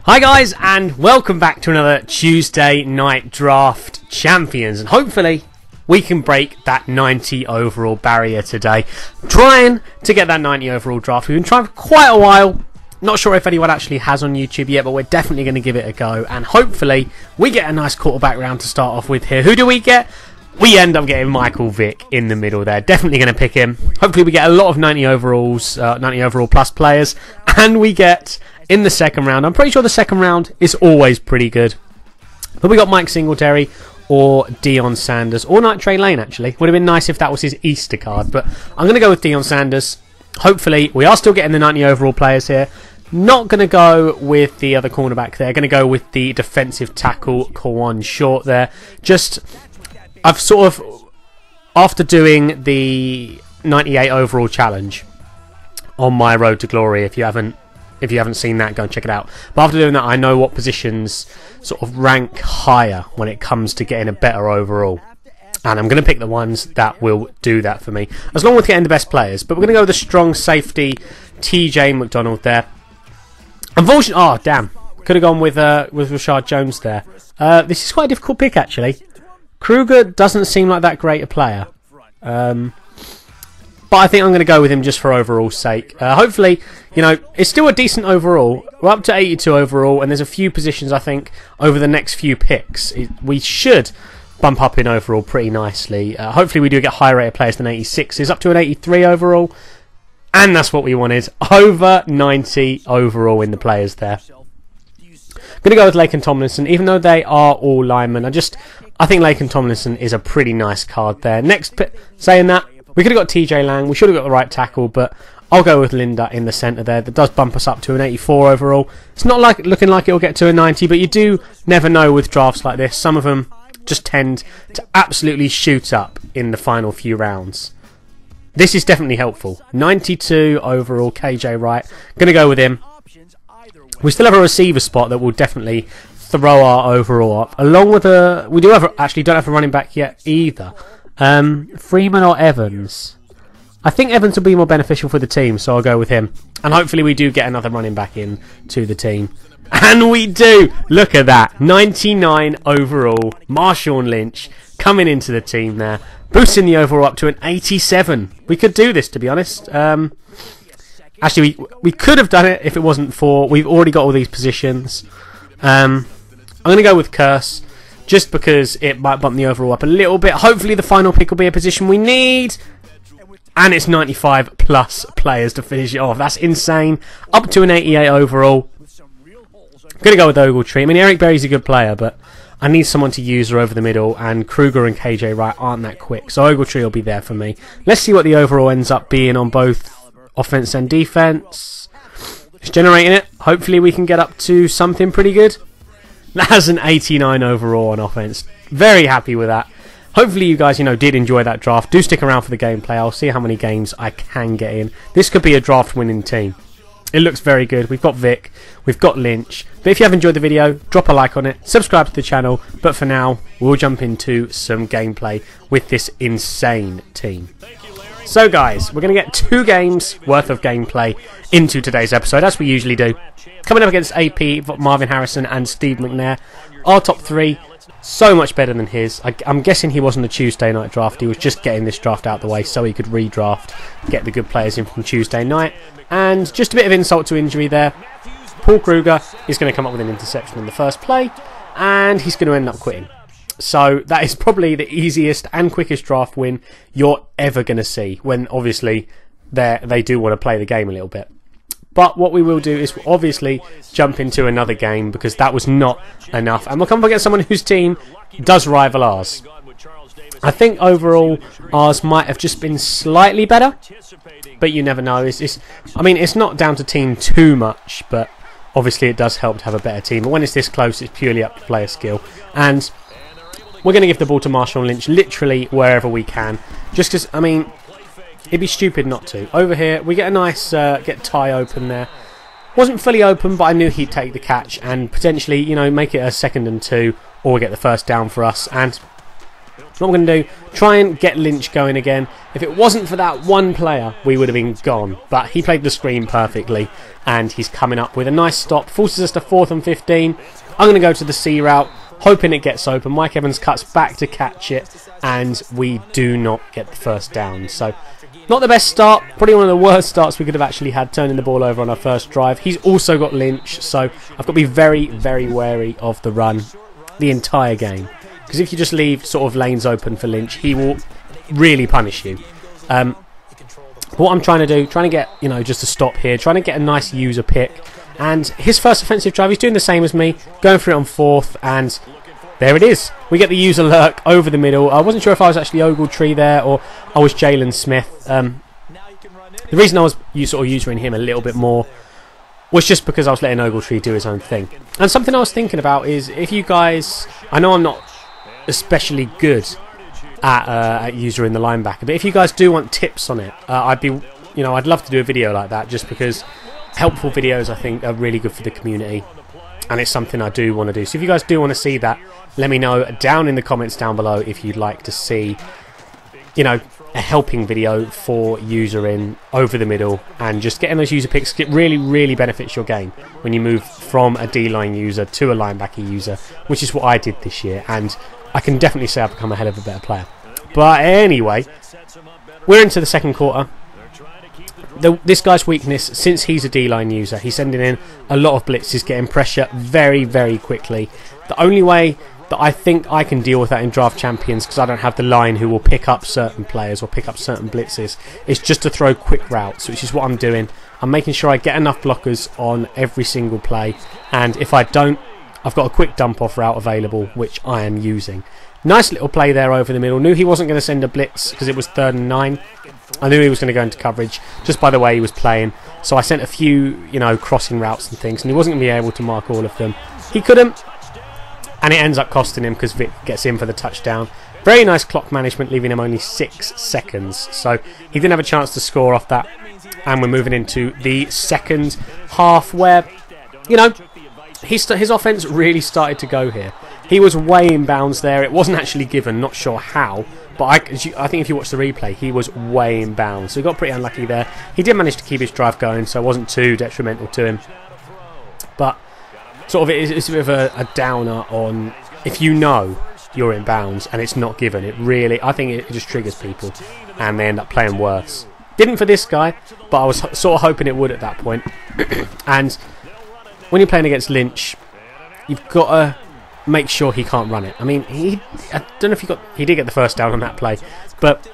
Hi guys, and welcome back to another Tuesday Night Draft Champions, and hopefully we can break that 90 overall barrier today. Trying to get that 90 overall draft. We've been trying for quite a while. Not sure if anyone actually has on YouTube yet, but we're definitely going to give it a go, and hopefully we get a nice quarterback round to start off with here. Who do we get? We end up getting Michael Vick in the middle there. Definitely going to pick him. Hopefully we get a lot of 90 overalls, 90 overall plus players, and we get in the second round. I'm pretty sure the second round is always pretty good. But we got Mike Singletary or Deion Sanders or Night Train Lane, actually. Would have been nice if that was his Easter card, but I'm going to go with Deion Sanders. Hopefully we are still getting the 90 overall players here. Not going to go with the other cornerback there. Going to go with the defensive tackle, Kawan Short there. I've sort of, after doing the 98 overall challenge on my road to glory, if you haven't seen that, go and check it out. But after doing that, I know what positions sort of rank higher when it comes to getting a better overall. And I'm going to pick the ones that will do that for me, as long as getting the best players. But we're going to go with the strong safety, TJ McDonald there. Unfortunately, oh damn, could have gone with Rashad Jones there. This is quite a difficult pick, actually. Kruger doesn't seem like that great a player. But I think I'm going to go with him just for overall sake. Hopefully, you know, it's still a decent overall. We're up to 82 overall, and there's a few positions, I think, over the next few picks. We should bump up in overall pretty nicely. Hopefully we do get higher rated players than 86. It's up to an 83 overall, and that's what we wanted. Over 90 overall in the players there. I'm going to go with Laken Tomlinson, even though they are all linemen. I think Laken Tomlinson is a pretty nice card there. Next, saying that, we could have got TJ Lang. We should have got the right tackle, but I'll go with Linda in the centre there. That does bump us up to an 84 overall. It's not looking like it'll get to a 90, but you do never know with drafts like this. Some of them just tend to absolutely shoot up in the final few rounds. This is definitely helpful. 92 overall, KJ Wright. Going to go with him. We still have a receiver spot that will definitely throw our overall up. Along with we don't have a running back yet either. Freeman or Evans? I think Evans will be more beneficial for the team, so I'll go with him. And hopefully we do get another running back in to the team. And we do! Look at that. 99 overall. Marshawn Lynch coming into the team there. Boosting the overall up to an 87. We could do this, to be honest. Actually, we could have done it if it wasn't for... We've already got all these positions. I'm going to go with Curse, just because it might bump the overall up a little bit. Hopefully the final pick will be a position we need. And it's 95 plus players to finish it off. That's insane. Up to an 88 overall. I'm going to go with Ogletree. I mean, Eric Berry's a good player, but I need someone to use her over the middle, and Kruger and KJ Wright aren't that quick, so Ogletree will be there for me. Let's see what the overall ends up being on both offense and defense. It's generating it. Hopefully we can get up to something pretty good. That has an 89 overall on offense. Very happy with that. Hopefully you guys, did enjoy that draft. Do stick around for the gameplay. I'll see how many games I can get in. This could be a draft winning team. It looks very good. We've got Vic, we've got Lynch. But if you have enjoyed the video, drop a like on it, subscribe to the channel. But for now, we'll jump into some gameplay with this insane team. So guys, we're going to get 2 games worth of gameplay into today's episode, as we usually do. Coming up against AP, Marvin Harrison and Steve McNair. Our top 3, so much better than his. I'm guessing he wasn't a Tuesday night draft. He was just getting this draft out of the way so he could redraft, get the good players in from Tuesday night. And just a bit of insult to injury there. Paul Kruger is going to come up with an interception in the first play, and he's going to end up quitting. So that is probably the easiest and quickest draft win you're ever going to see, when obviously they do want to play the game a little bit. But what we will do is obviously jump into another game, because that was not enough. And we'll come up against someone whose team does rival ours. I think overall ours might have just been slightly better, but you never know. I mean, it's not down to team too much, but obviously it does help to have a better team. But when it's this close, it's purely up to player skill. And we're going to give the ball to Marshawn Lynch literally wherever we can. Just because, I mean, it'd be stupid not to. Over here, we get a nice get Ty open there. Wasn't fully open, but I knew he'd take the catch and potentially, make it a 2nd and 2, or get the first down for us. And what I'm going to do, try and get Lynch going again. If it wasn't for that one player, we would have been gone. But he played the screen perfectly, and he's coming up with a nice stop. Forces us to 4th and 15. I'm going to go to the C route, hoping it gets open. Mike Evans cuts back to catch it, and we do not get the first down. So, not the best start. Probably one of the worst starts we could have actually had, turning the ball over on our first drive. He's also got Lynch, so I've got to be very, very wary of the run the entire game. Because if you just leave sort of lanes open for Lynch, he will really punish you. What I'm trying to do, trying to get, you know, just a stop here, trying to get a nice user pick. And his first offensive drive, he's doing the same as me, going for it on 4th, and there it is. We get the user lurk over the middle. I wasn't sure if I was actually Ogletree there or I was Jalen Smith. The reason I was sort of using him a little bit more was just because I was letting Ogletree do his own thing. And something I was thinking about is if you guys, I know I'm not especially good at user in the linebacker, but if you guys do want tips on it, I'd love to do a video like that, just because helpful videos I think are really good for the community, and it's something I do want to do. So if you guys do want to see that, let me know down in the comments down below if you'd like to see, you know, a helping video for user in over the middle, and just getting those user picks. It really, really benefits your game when you move from a D-line user to a linebacker user, which is what I did this year, and I can definitely say I've become a hell of a better player. But anyway, we're into the second quarter. This guy's weakness, since he's a D-line user, he's sending in a lot of blitzes, getting pressure very, very quickly. The only way that I think I can deal with that in Draft Champions, because I don't have the line who will pick up certain players or pick up certain blitzes, is just to throw quick routes, which is what I'm doing. I'm making sure I get enough blockers on every single play, and if I don't, I've got a quick dump-off route available, which I am using. Nice little play there over the middle. Knew he wasn't going to send a blitz because it was 3rd and 9. I knew he was going to go into coverage just by the way he was playing. So I sent a few, you know, crossing routes and things, and he wasn't going to be able to mark all of them. He couldn't, and it ends up costing him because Vic gets in for the touchdown. Very nice clock management, leaving him only 6 seconds. So he didn't have a chance to score off that. And we're moving into the second half where, you know, his offense really started to go here. He was way in bounds there. It wasn't actually given, not sure how. But I think if you watch the replay, he was way in bounds. So he got pretty unlucky there. He did manage to keep his drive going, so it wasn't too detrimental to him. But sort of it's a bit of a downer on if you know you're in bounds and it's not given. It really, I think it just triggers people and they end up playing worse. Didn't for this guy, but I was sort of hoping it would at that point. And when you're playing against Lynch, you've got to make sure he can't run it. I mean, I don't know if he did get the first down on that play, but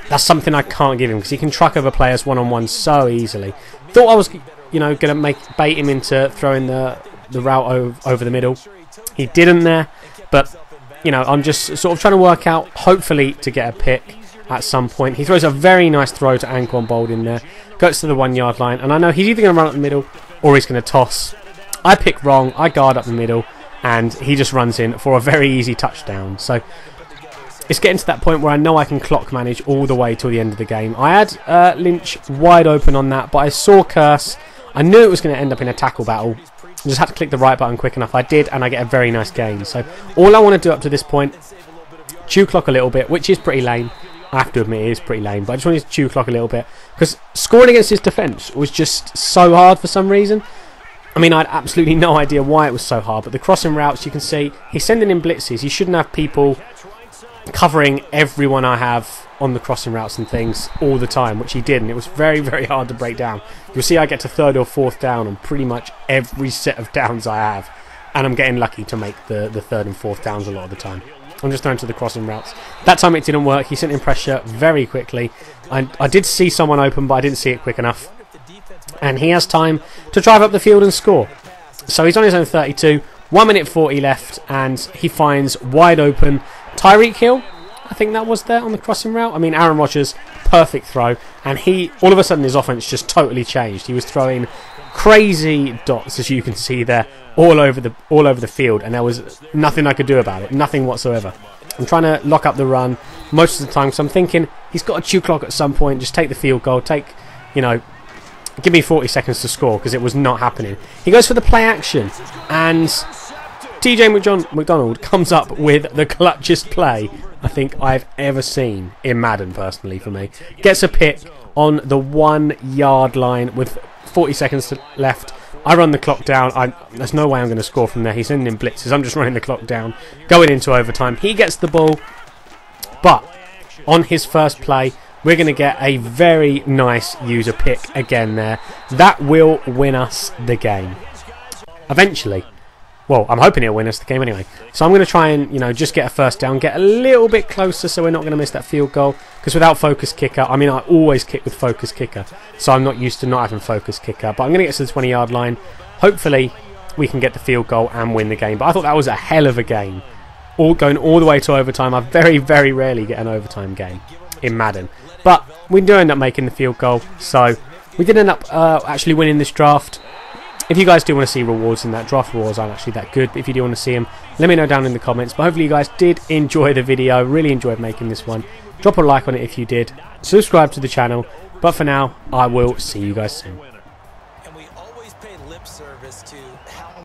that's something I can't give him because he can truck over players one-on-one so easily. Thought I was, you know, going to bait him into throwing the route over the middle. He didn't there, but, you know, I'm just sort of trying to work out, hopefully, to get a pick at some point. He throws a very nice throw to Anquan Boldin there, goes to the 1 yard line, and I know he's either going to run up the middle or he's going to toss. I pick wrong, I guard up the middle, and he just runs in for a very easy touchdown. So it's getting to that point where I know I can clock manage all the way till the end of the game. I had Lynch wide open on that, but I saw Curse. I knew it was going to end up in a tackle battle. I just had to click the right button quick enough. I did, and I get a very nice gain. So all I want to do up to this point, chew clock a little bit, which is pretty lame. I have to admit it is pretty lame, but I just wanted to chew clock a little bit because scoring against his defence was just so hard for some reason. I mean, I had absolutely no idea why it was so hard, but the crossing routes, you can see, he's sending in blitzes. He shouldn't have people covering everyone I have on the crossing routes and things all the time, which he did, and it was very, very hard to break down. You'll see I get to 3rd or 4th down on pretty much every set of downs I have, and I'm getting lucky to make the 3rd and 4th downs a lot of the time. I'm just throwing to the crossing routes. That time it didn't work. He sent in pressure very quickly. I did see someone open, but I didn't see it quick enough. And he has time to drive up the field and score. So he's on his own 32, 1 minute 40 left, and he finds wide open Tyreek Hill. I think that was there on the crossing route. I mean, Aaron Rodgers, perfect throw, and he all of a sudden his offense just totally changed. He was throwing crazy dots, as you can see there, all over the field, and there was nothing I could do about it, nothing whatsoever. I'm trying to lock up the run most of the time, so I'm thinking he's got a chew clock at some point. Just take the field goal, give me 40 seconds to score, because it was not happening. He goes for the play action, and TJ McDonald comes up with the clutchest play I think I've ever seen in Madden, personally, for me. Gets a pick on the 1 yard line with 40 seconds left. I run the clock down. There's no way I'm going to score from there. He's sending blitzes. I'm just running the clock down, going into overtime. He gets the ball, but on his first play, we're going to get a very nice user pick again there. That will win us the game. Eventually. Well, I'm hoping it'll win us the game anyway. So I'm going to try and, just get a first down, get a little bit closer so we're not going to miss that field goal. Because without focus kicker, I mean, I always kick with focus kicker. So I'm not used to not having focus kicker. But I'm going to get to the 20-yard line. Hopefully, we can get the field goal and win the game. But I thought that was a hell of a game. Going all the way to overtime. I very, very rarely get an overtime game in Madden. But we do end up making the field goal. So we did end up actually winning this draft. If you guys do want to see rewards in that, draft rewards aren't actually that good, but if you do want to see them, let me know down in the comments. But hopefully you guys did enjoy the video, really enjoyed making this one. Drop a like on it if you did, subscribe to the channel, but for now, I will see you guys soon.